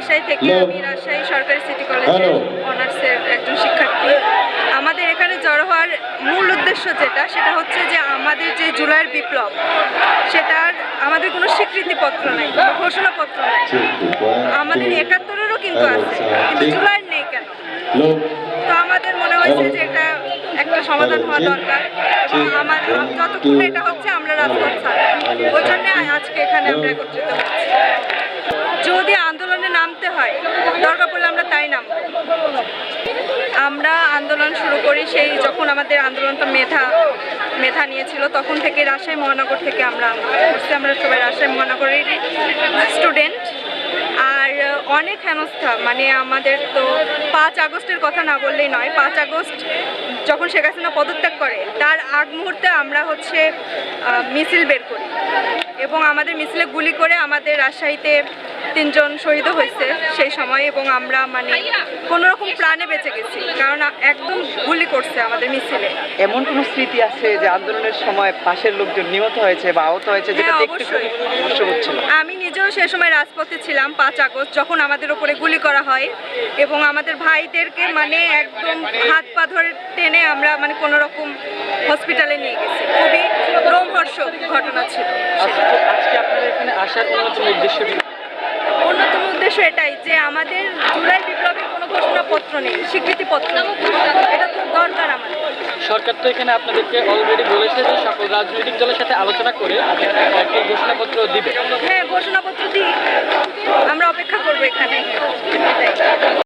রাজশাহী থেকে। আমি রাজশাহী সরকারি সিটি কলেজের অনার্সের একজন শিক্ষার্থী। আমাদের এখানে জড়ো হওয়ার মূল উদ্দেশ্য সেটা হচ্ছে যে আমাদের যে জুলাইয়ের বিপ্লব, সেটার আমাদের কোনো স্বীকৃতিপত্র নাই, কোনো ঘোষণাপত্র নাই। আমাদের ৭১-এরও কিন্তু আছে, কিন্তু জুলাইয়ের নেই কেন? তো আমাদের মনে হয়েছে যে এটা একটা সমাধান হওয়া দরকার, এবং যতক্ষণ এটা হচ্ছে আমরা রাজপথ ছাড়ব। ওই জন্য আজকে এখানে আমরা একত্রিত হচ্ছি। যদি আন্দোলনে নামতে হয়, দরকার পড়লে আমরা তাই নামব। আমরা আন্দোলন শুরু করি সেই যখন আমাদের আন্দোলনটা মেধা নিয়েছিল, তখন থেকে রাজশাহী মহানগর থেকে আমরা করছি। আমরা সবাই রাজশাহী মহানগরের স্টুডেন্ট। আর অনেক হেনস্থা, মানে আমাদের তো ৫ আগস্টের কথা না বললেই নয়। ৫ আগস্ট যখন শেখ হাসিনা পদত্যাগ করে, তার আগ মুহূর্তে আমরা মিছিল বের করি, এবং আমাদের মিছিলে গুলি করে আমাদের রাজশাহীতে ৩ জন শহীদ হয়েছে সেই সময়। এবং আমরা কোনো রকম প্রাণে বেঁচে গেছি, কারণ একদম গুলি করছে আমাদের মিছিলে। এমন কোনো স্মৃতি আছে যে আন্দোলনের সময় পাশের লোকজন নিহত হয়েছে বা আহত হয়েছে, যেটা দেখতে খুব কষ্ট হচ্ছিল? আমি নিজেও সে সময় রাজপথে ছিলাম ৫ আগস্ট, যখন আমাদের উপরে গুলি করা হয়, এবং আমাদের ভাইদেরকে একদম হাত পা ধরে টেনে আমরা কোনো রকম হসপিটালে নিয়ে গেছি। খুবই রোমহর্ষক ঘটনা ছিল। আজকে আপনারা এখানে আসার অন্যতম উদ্দেশ্য এটাই যে আমাদের জুলাই বিপ্লবের কোনো ঘোষণাপত্র নেই, স্বীকৃতিপত্র। এটা তো দরকার আমাদের। সরকার তো এখানে আপনাদেরকে অলরেডি বলেছে যে সকল রাজনৈতিক দলের সাথে আলোচনা করে একটা ঘোষণাপত্র দিবে। হ্যাঁ, ঘোষণাপত্র দিই, আমরা অপেক্ষা করবো এখানে।